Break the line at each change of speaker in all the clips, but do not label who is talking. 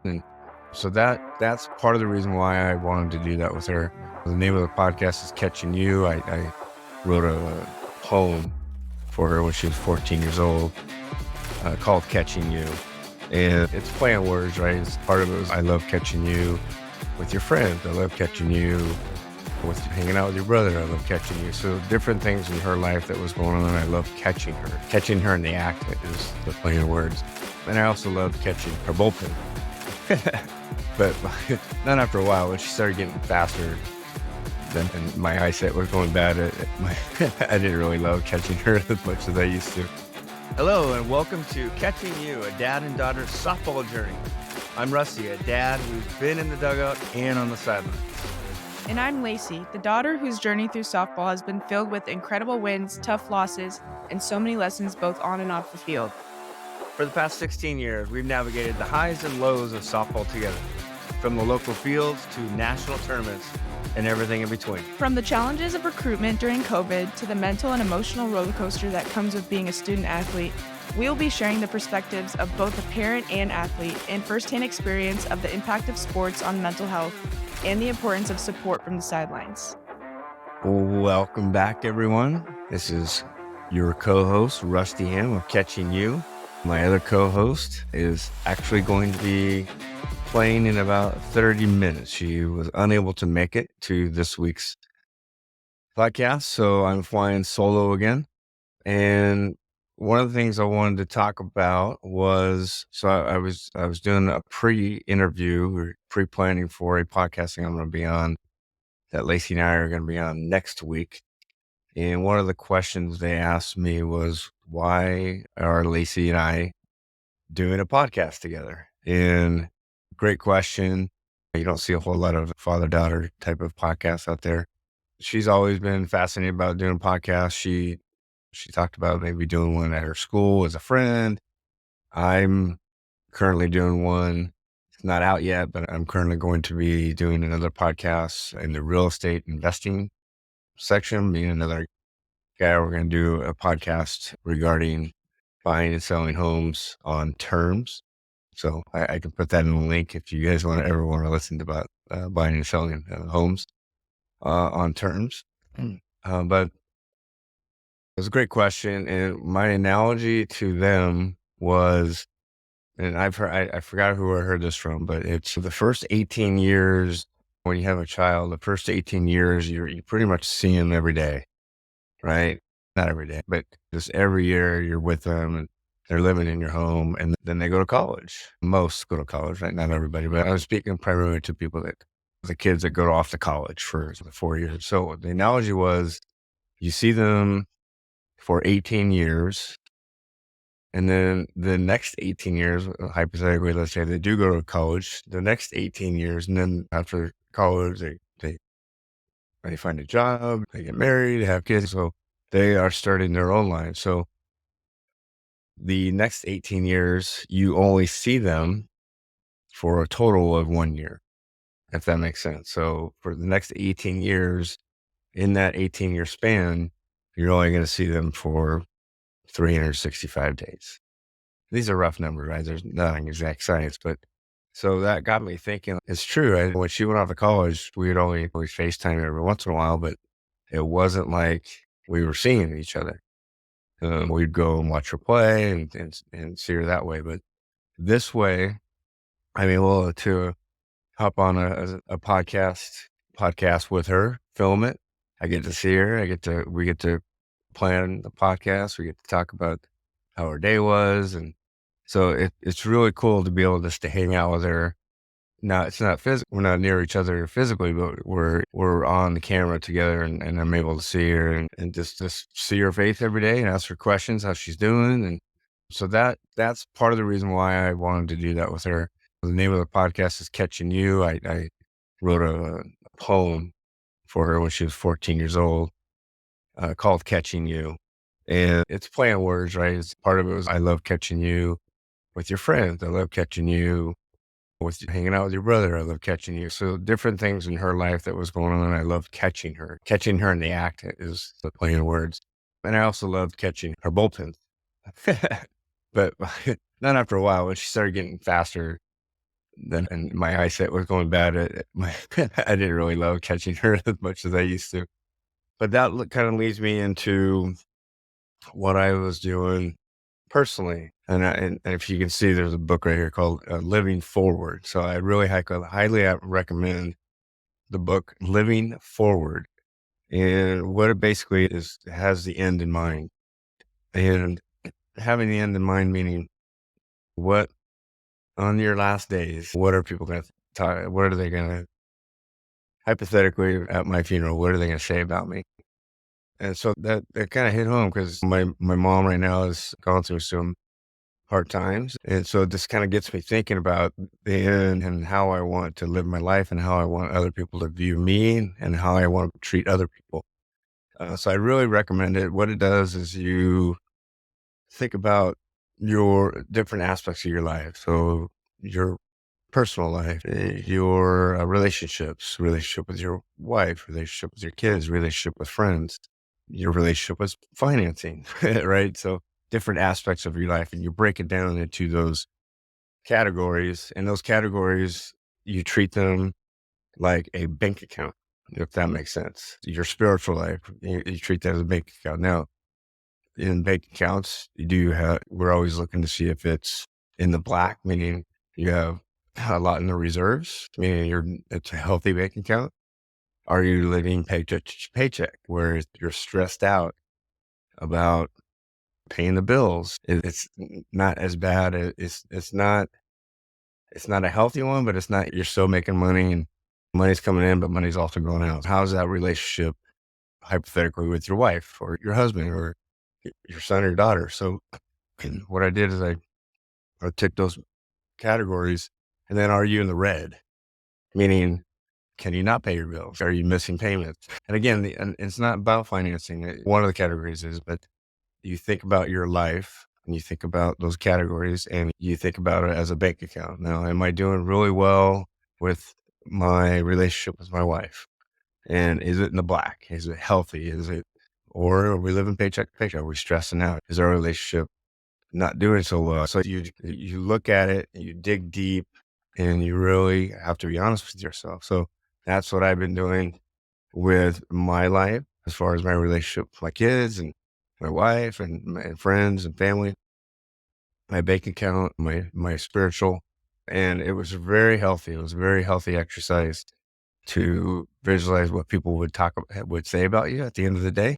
And so that's part of the reason why I wanted to do that with her. The name of the podcast is Catching You. I wrote a poem for her when she was 14 years old called Catching You. And it's play on words, right? It's part of it was I love catching you with your friends. I love catching you with hanging out with your brother. I love catching you. So different things in her life that was going on. I love catching her in the act is the play on words. And I also love catching her bullpen. But not after a while, when she started getting faster, then and my eyesight was going bad. I didn't really love catching her as much as I used to. Hello, and welcome to Catching You, a dad and daughter softball journey. I'm Rusty, a dad who's been in the dugout and on the sidelines.
And I'm Lacie, the daughter whose journey through softball has been filled with incredible wins, tough losses, and so many lessons both on and off the field.
For the past 16 years, we've navigated the highs and lows of softball together, from the local fields to national tournaments and everything in between.
From the challenges of recruitment during COVID to the mental and emotional roller coaster that comes with being a student athlete, we'll be sharing the perspectives of both a parent and athlete and firsthand experience of the impact of sports on mental health and the importance of support from the sidelines.
Welcome back, everyone. This is your co-host, Rusty Ham of Catching You. My other co-host is actually going to be playing in about 30 minutes. She was unable to make it to this week's podcast, so I'm flying solo again. And one of the things I wanted to talk about was, I was doing a pre-interview or pre-planning for a podcasting I'm going to be on that Lacie and I are going to be on next week. And one of the questions they asked me was, why are Lacie and I doing a podcast together? And great question. You don't see a whole lot of father-daughter type of podcasts out there. She's always been fascinated about doing podcasts. She talked about maybe doing one at her school as a friend. I'm currently doing one. It's not out yet, but I'm currently going to be doing another podcast in the real estate investing section. Me and another guy, we're going to do a podcast regarding buying and selling homes on terms. So I can put that in the link if you guys ever want to listen to about buying and selling homes on terms. But it was a great question. And my analogy to them was, and I forgot who I heard this from, but it's the first 18 years when you have a child, the first 18 years, you pretty much see them every day, right? Not every day, but just every year you're with them and they're living in your home, and then they go to college. Most go to college, right? Not everybody, but I was speaking primarily to people the kids that go off to college for the 4 years. So the analogy was, you see them for 18 years, and then the next 18 years, hypothetically, let's say they do go to college, the next 18 years, and then after college, they find a job, they get married, they have kids, so they are starting their own lives. So the next 18 years, you only see them for a total of 1 year, if that makes sense. So for the next 18 years, in that 18-year span, you're only going to see them for 365 days. These are rough numbers, right? There's not an exact science, but so that got me thinking. It's true. Right? When she went off to college, we would always FaceTime every once in a while, but it wasn't like we were seeing each other. We'd go and watch her play and see her that way. But this way, I'm able to hop on a podcast with her, film it. I get to see her. We get to plan the podcast. We get to talk about how her day was. And so it's really cool to be able just to hang out with her. Now, it's not physical. We're not near each other physically, but we're on the camera together, and I'm able to see her and just see her face every day and ask her questions, how she's doing. And so that's part of the reason why I wanted to do that with her. The name of the podcast is Catching You. I wrote a poem for her when she was 14 years old called Catching You. And it's play on words, right? It's part of it was I love catching you with your friends. I love catching you with hanging out with your brother. I love catching you. So different things in her life that was going on. I loved catching her in the act is the play on words. And I also loved catching her bullpen. But not after a while, when she started getting faster, then and my eyesight was going bad. I didn't really love catching her as much as I used to. But that kind of leads me into what I was doing personally. And if you can see, there's a book right here called Living Forward. So I really highly recommend the book Living Forward. And what it basically is, it has the end in mind. And having the end in mind, meaning what on your last days, what are people going to talk? What are they going to, hypothetically, at my funeral, what are they going to say about me? And so that kind of hit home because my mom right now is going through some hard times. And so this kind of gets me thinking about the end and how I want to live my life and how I want other people to view me and how I want to treat other people. So I really recommend it. What it does is you think about your different aspects of your life. So your personal life, your relationships, relationship with your wife, relationship with your kids, relationship with friends, your relationship with financing, right? So different aspects of your life, and you break it down into those categories. And those categories, you treat them like a bank account, if that makes sense. Your spiritual life, you treat that as a bank account. Now, in bank accounts, we're always looking to see if it's in the black, meaning you have a lot in the reserves, meaning it's a healthy bank account. Are you living paycheck to paycheck where you're stressed out about paying the bills? It's not as bad. It's not a healthy one, but it's not, you're still making money and money's coming in, but money's also going out. How's that relationship hypothetically with your wife or your husband or your son or your daughter? So what I did is I took those categories and then are you in the red? Meaning, can you not pay your bills? Are you missing payments? And again, and it's not about financing. One of the categories is, but you think about your life and you think about those categories and you think about it as a bank account. Now, am I doing really well with my relationship with my wife? And is it in the black? Is it healthy? Or are we living paycheck to paycheck? Are we stressing out? Is our relationship not doing so well? So you look at it, and you dig deep, and you really have to be honest with yourself. So that's what I've been doing with my life as far as my relationship with my kids and my wife and my friends and family, my bank account, my spiritual. And it was very healthy. It was a very healthy exercise to visualize what people would say about you at the end of the day.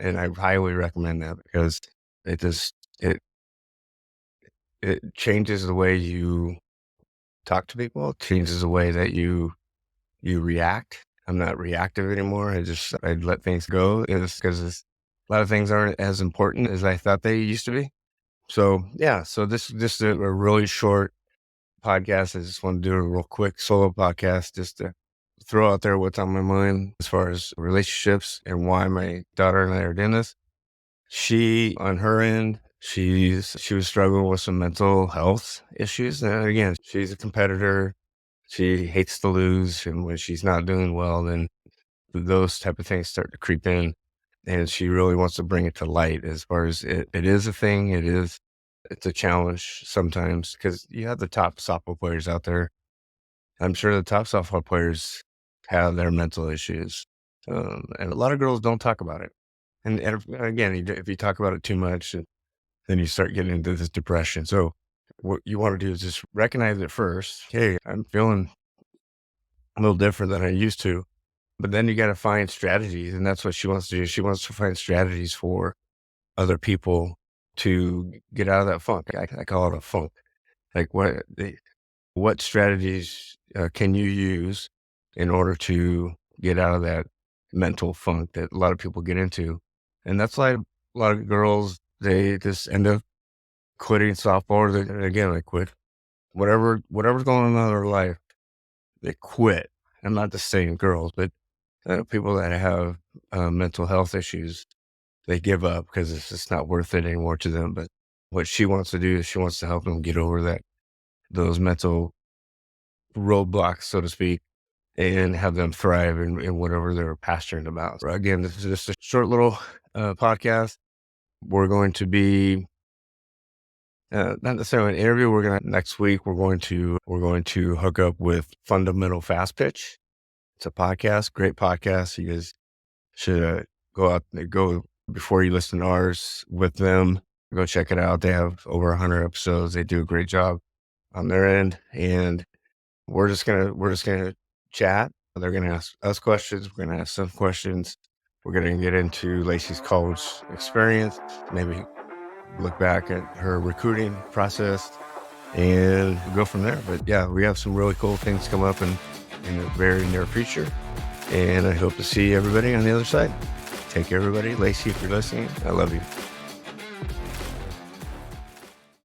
And I highly recommend that because it just it it changes the way you talk to people, it changes the way that you react. I'm not reactive anymore. I let things go. It's because a lot of things aren't as important as I thought they used to be. So yeah, so this just a really short podcast. I just want to do a real quick solo podcast just to throw out there what's on my mind as far as relationships and why my daughter and I are doing this. She, on her end, she was struggling with some mental health issues. And again, she's a competitor. She hates to lose, and when she's not doing well, then those type of things start to creep in. And she really wants to bring it to light as far as it is a thing. It's a challenge sometimes because you have the top softball players out there. I'm sure the top softball players have their mental issues. And a lot of girls don't talk about it. And again, if you talk about it too much, then you start getting into this depression. So what you want to do is just recognize it first. Hey, I'm feeling a little different than I used to. But then you got to find strategies. And that's what she wants to do. She wants to find strategies for other people to get out of that funk. I call it a funk. Like what strategies can you use in order to get out of that mental funk that a lot of people get into? And that's why a lot of girls, they just end up quitting softball. Again, they quit whatever's going on in their life. They quit. I'm not just saying girls, but people that have mental health issues, they give up because it's just not worth it anymore to them. But what she wants to do is she wants to help them get over those mental roadblocks, so to speak, and have them thrive in whatever they're passionate about. So again, this is just a short little podcast. We're going to be not necessarily an interview. Next week we're going to hook up with Fundamental Fast Pitch. It's a podcast, great podcast. You guys should go out and go before you listen to ours with them. Go check it out. They have over 100 episodes. They do a great job on their end, and we're just gonna chat. They're gonna ask us questions. We're gonna ask some questions. We're gonna get into Lacie's college experience, maybe look back at her recruiting process, and go from there. But yeah, we have some really cool things come up in the very near future, and I hope to see everybody on the other side. Take care, everybody. Lacie, if you're listening, I love you.